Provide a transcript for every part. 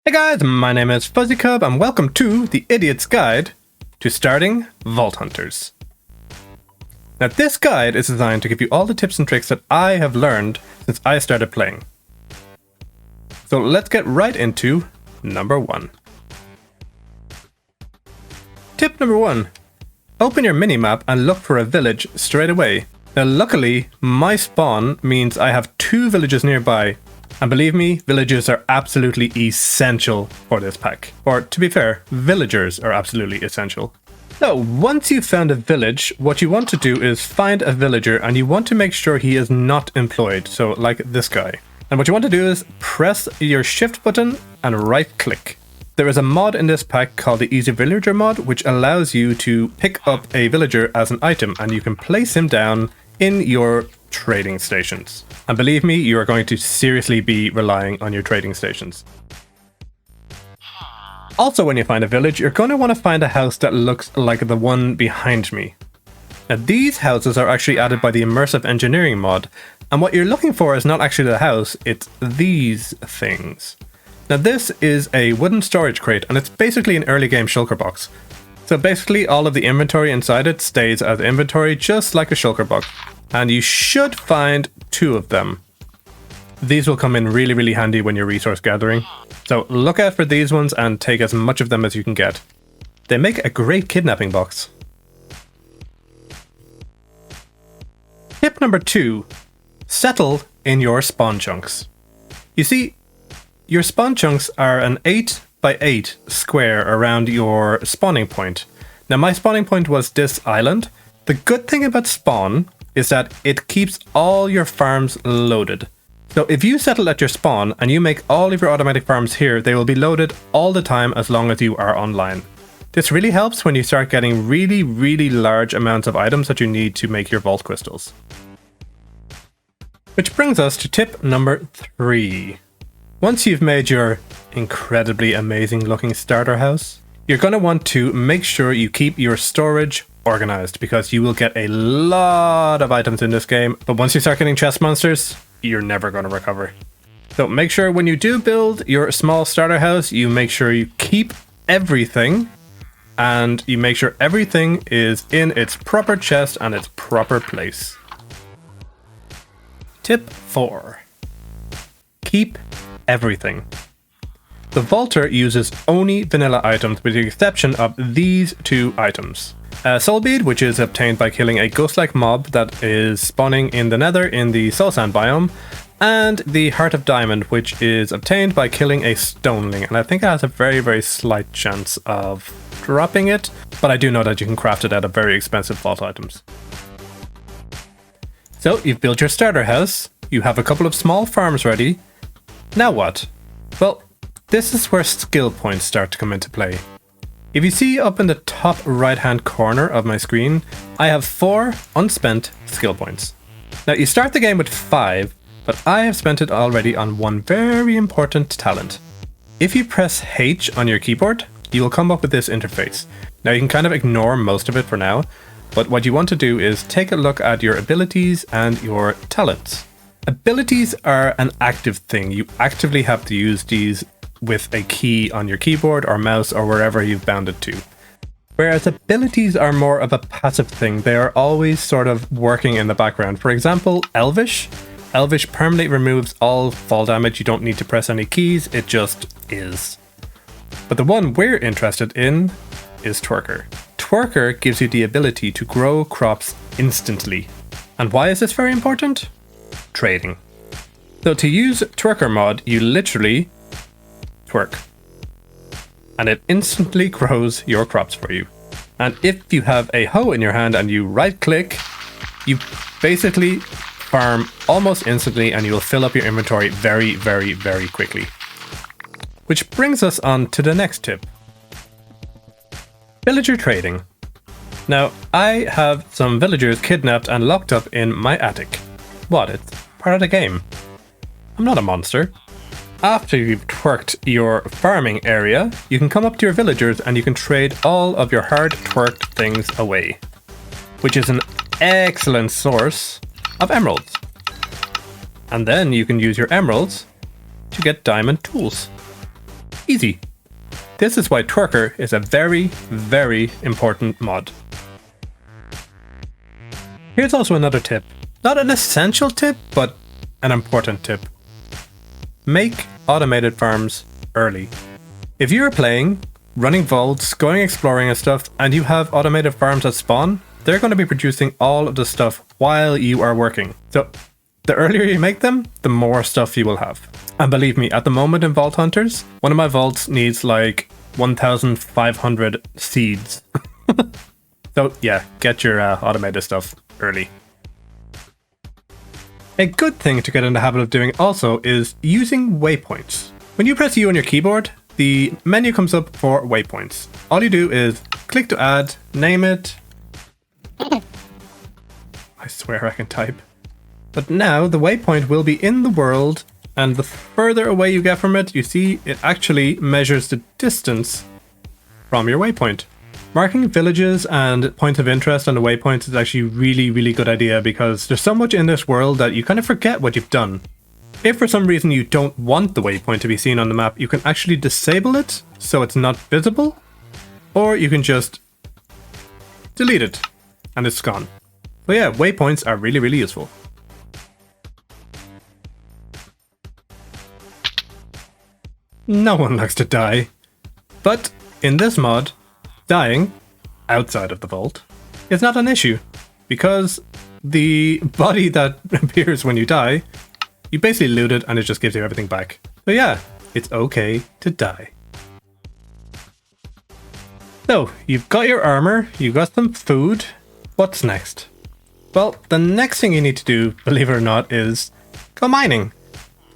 Hey guys, my name is FuzzyCub and welcome to the Idiot's Guide to Starting Vault Hunters. Now this guide is designed to give you all the tips and tricks that I have learned since I started playing. So let's get right into number 1. Tip number 1. Open your minimap and look for a village straight away. Now luckily, my spawn means I have 2 villages nearby. And believe me, villages are absolutely essential for this pack. Or to be fair, villagers are absolutely essential. So once you've found a village, what you want to do is find a villager and you want to make sure he is not employed. So like this guy. And what you want to do is press your shift button and right click. There is a mod in this pack called the Easy Villager mod, which allows you to pick up a villager as an item and you can place him down in your trading stations. And believe me, you are going to seriously be relying on your trading stations. Also, when you find a village, you're going to want to find a house that looks like the one behind me. Now, these houses are actually added by the Immersive Engineering mod, and what you're looking for is not actually the house, it's these things. Now, this is a wooden storage crate, and it's basically an early game shulker box. So basically, all of the inventory inside it stays as inventory, just like a shulker box. And you should find 2 of them. These will come in really handy when you're resource gathering. So look out for these ones and take as much of them as you can get. They make a great kidnapping box. Tip number 2. Settle in your spawn chunks. You see, your spawn chunks are an 8 by 8 square around your spawning point. Now my spawning point was this island. The good thing about spawn is that it keeps all your farms loaded. So if you settle at your spawn and you make all of your automatic farms here, they will be loaded all the time as long as you are online. This really helps when you start getting really large amounts of items that you need to make your vault crystals. Which brings us to tip number 3. Once you've made your incredibly amazing looking starter house, you're going to want to make sure you keep your storage organized, because you will get a lot of items in this game, but once you start getting chest monsters, you're never going to recover. So make sure when you do build your small starter house, you make sure you keep everything, and you make sure everything is in its proper chest and its proper place. Tip 4. Keep everything. The Vaulter uses only vanilla items with the exception of these 2 items. Soul Bead, which is obtained by killing a ghost-like mob that is spawning in the Nether in the Soul Sand biome, and the Heart of Diamond, which is obtained by killing a Stoneling, and I think it has a very slight chance of dropping it, but I do know that you can craft it out of very expensive vault items. So you've built your starter house, you have a couple of small farms ready. Now what? Well, this is where skill points start to come into play. If you see up in the top right hand corner of my screen, I have 4 unspent skill points. Now you start the game with 5, but I have spent it already on one very important talent. If you press H on your keyboard, you will come up with this interface. Now you can kind of ignore most of it for now, but what you want to do is take a look at your abilities and your talents. Abilities are an active thing. You actively have to use these with a key on your keyboard or mouse or wherever you've bound it to. Whereas abilities are more of a passive thing. They are always sort of working in the background. For example, Elvish. Elvish permanently removes all fall damage. You don't need to press any keys. It just is. But the one we're interested in is Twerker. Twerker gives you the ability to grow crops instantly. And why is this very important? Trading. So to use Twerker mod, you literally twerk, and it instantly grows your crops for you. And if you have a hoe in your hand and you right click, you basically farm almost instantly and you will fill up your inventory very quickly. Which brings us on to the next tip. Villager trading. Now I have some villagers kidnapped and locked up in my attic. What? It's part of the game. I'm not a monster. After you've twerked your farming area, you can come up to your villagers and you can trade all of your hard twerked things away, which is an excellent source of emeralds. And then you can use your emeralds to get diamond tools. Easy. This is why Twerker is a very, very important mod. Here's also another tip. Not an essential tip, but an important tip. Make automated farms early. If you are playing, running vaults, going exploring and stuff, and you have automated farms at spawn, they're going to be producing all of the stuff while you are working. So the earlier you make them, the more stuff you will have. And believe me, at the moment in Vault Hunters, one of my vaults needs like 1,500 seeds. So yeah, get your automated stuff early. A good thing to get in the habit of doing also is using waypoints. When you press U on your keyboard, the menu comes up for waypoints. All you do is click to add, name it. I swear I can type. But now the waypoint will be in the world, and the further away you get from it, you see it actually measures the distance from your waypoint. Marking villages and points of interest on the waypoints is actually really, really good idea because there's so much in this world that you kind of forget what you've done. If for some reason you don't want the waypoint to be seen on the map, you can actually disable it so it's not visible, or you can just delete it and it's gone. So yeah, waypoints are really, really useful. No one likes to die, but in this mod, dying outside of the vault is not an issue because the body that appears when you die, you basically loot it and it just gives you everything back. So yeah, it's okay to die. So you've got your armor, you've got some food. What's next? Well, the next thing you need to do, believe it or not, is go mining.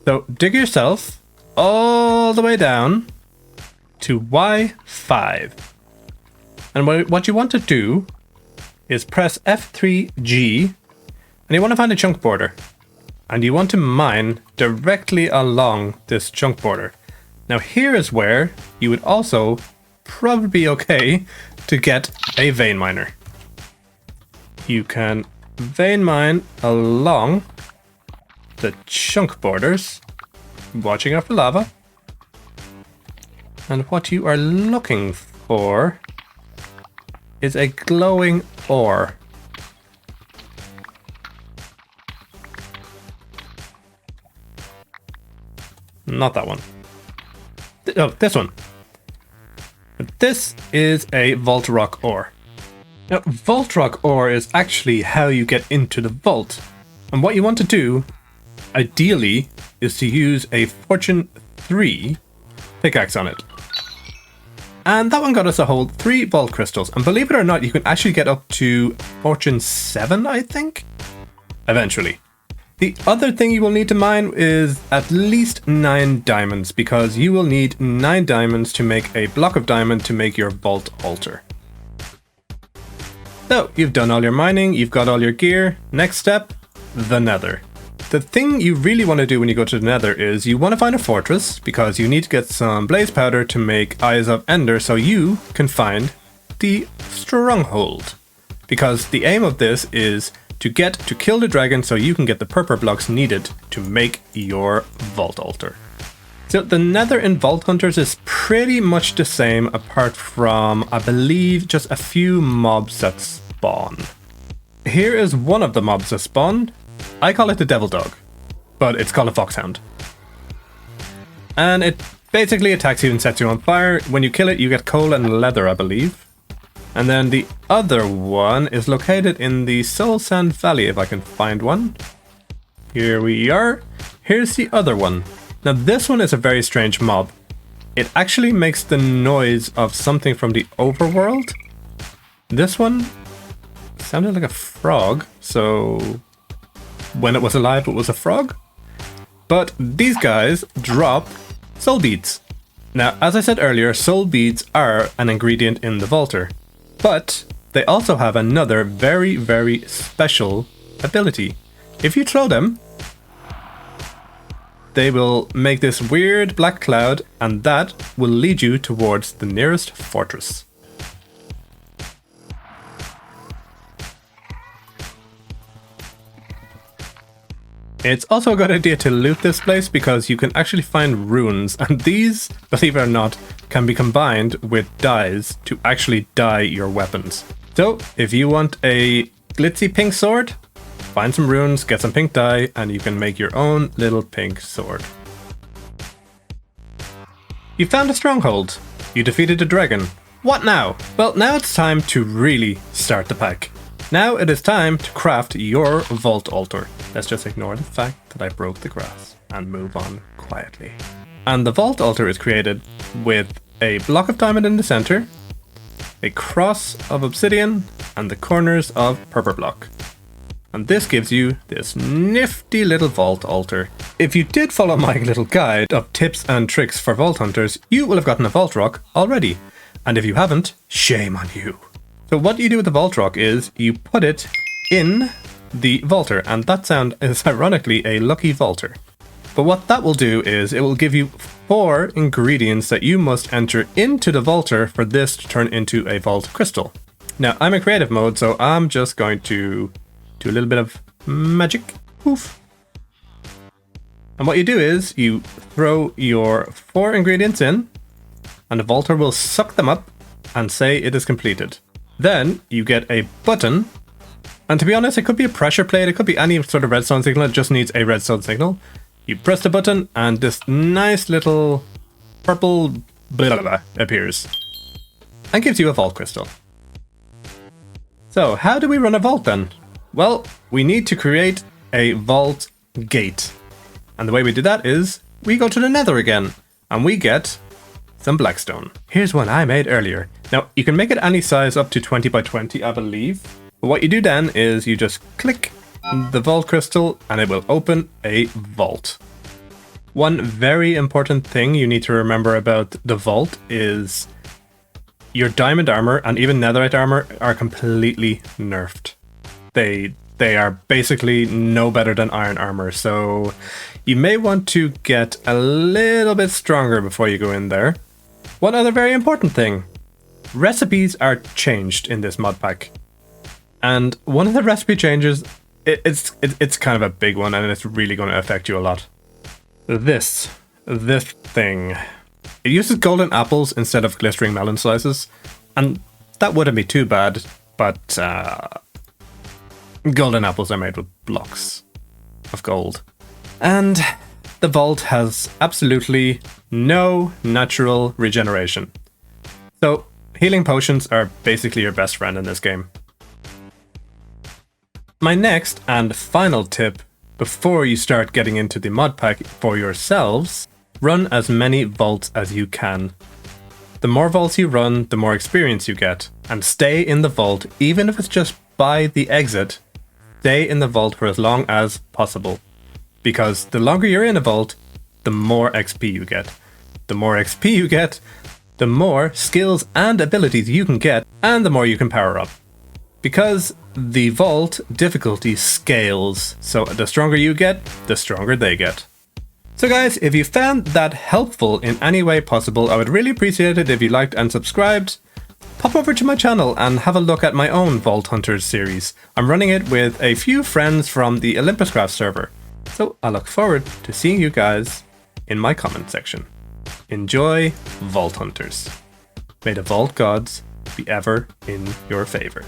So dig yourself all the way down to Y5. And what you want to do is press F3G and you want to find a chunk border. And you want to mine directly along this chunk border. Now here is where you would also probably be okay to get a vein miner. You can vein mine along the chunk borders, watching out for lava. And what you are looking for is a glowing ore. Not that one. Oh, this one. This is a vault rock ore. Now, vault rock ore is actually how you get into the vault. And what you want to do, ideally, is to use a Fortune 3 pickaxe on it. And that one got us a whole 3 vault crystals. And believe it or not, you can actually get up to Fortune 7, I think, eventually. The other thing you will need to mine is at least 9 diamonds, because you will need 9 diamonds to make a block of diamond to make your vault altar. So, you've done all your mining, you've got all your gear. Next step, the Nether. The thing you really want to do when you go to the Nether is you want to find a fortress, because you need to get some blaze powder to make Eyes of Ender so you can find the stronghold. Because the aim of this is to get to kill the dragon so you can get the purple blocks needed to make your vault altar. So the Nether in Vault Hunters is pretty much the same, apart from, I believe, just a few mobs that spawn. Here is one of the mobs that spawn. I call it the Devil Dog, but it's called a Foxhound. And it basically attacks you and sets you on fire. When you kill it, you get coal and leather, I believe. And then the other one is located in the Soul Sand Valley, if I can find one. Here we are. Here's the other one. Now this one is a very strange mob. It actually makes the noise of something from the overworld. This one sounded like a frog, so when it was alive it was a frog. But these guys drop soul beads. Now, as I said earlier, soul beads are an ingredient in the vaulter. But they also have another very, very special ability. If you throw them, they will make this weird black cloud, and that will lead you towards the nearest fortress. It's also a good idea to loot this place because you can actually find runes, and these, believe it or not, can be combined with dyes to actually dye your weapons. So if you want a glitzy pink sword, find some runes, get some pink dye, and you can make your own little pink sword. You found a stronghold. You defeated a dragon. What now? Well, now it's time to really start the pack. Now it is time to craft your vault altar. Let's just ignore the fact that I broke the grass and move on quietly. And the vault altar is created with a block of diamond in the center, a cross of obsidian, and the corners of purple block. And this gives you this nifty little vault altar. If you did follow my little guide of tips and tricks for vault hunters, you will have gotten a vault rock already. And if you haven't, shame on you. So what you do with the vault rock is you put it in the vaulter, and that sound is ironically a lucky vaulter. But what that will do is it will give you 4 ingredients that you must enter into the vaulter for this to turn into a vault crystal. Now I'm in creative mode, so I'm just going to do a little bit of magic. Poof. And what you do is you throw your 4 ingredients in, and the vaulter will suck them up and say it is completed. Then you get a button, and to be honest, it could be a pressure plate, it could be any sort of redstone signal, it just needs a redstone signal. You press the button and this nice little purple blah blah blah appears and gives you a vault crystal. So how do we run a vault then? Well, we need to create a vault gate. And the way we do that is we go to the Nether again and we get some blackstone. Here's one I made earlier. Now you can make it any size up to 20 by 20, I believe. But what you do then is you just click the vault crystal and it will open a vault. One very important thing you need to remember about the vault is your diamond armor and even netherite armor are completely nerfed. They are basically no better than iron armor, so you may want to get a little bit stronger before you go in there. One other very important thing, recipes are changed in this mod pack. And one of the recipe changes, it's kind of a big one and it's really going to affect you a lot. This thing. It uses golden apples instead of glistering melon slices, and that wouldn't be too bad, but golden apples are made with blocks of gold. And the vault has absolutely no natural regeneration. So healing potions are basically your best friend in this game. My next and final tip before you start getting into the mod pack for yourselves, run as many vaults as you can. The more vaults you run, the more experience you get, and stay in the vault even if it's just by the exit. Stay in the vault for as long as possible, because the longer you're in a vault, the more XP you get. The more XP you get, the more skills and abilities you can get, and the more you can power up. Because the vault difficulty scales, so the stronger you get, the stronger they get. So guys, if you found that helpful in any way possible, I would really appreciate it if you liked and subscribed. Pop over to my channel and have a look at my own Vault Hunters series. I'm running it with a few friends from the Olympuscraft server. So I look forward to seeing you guys in my comment section. Enjoy Vault Hunters. May the Vault Gods be ever in your favor.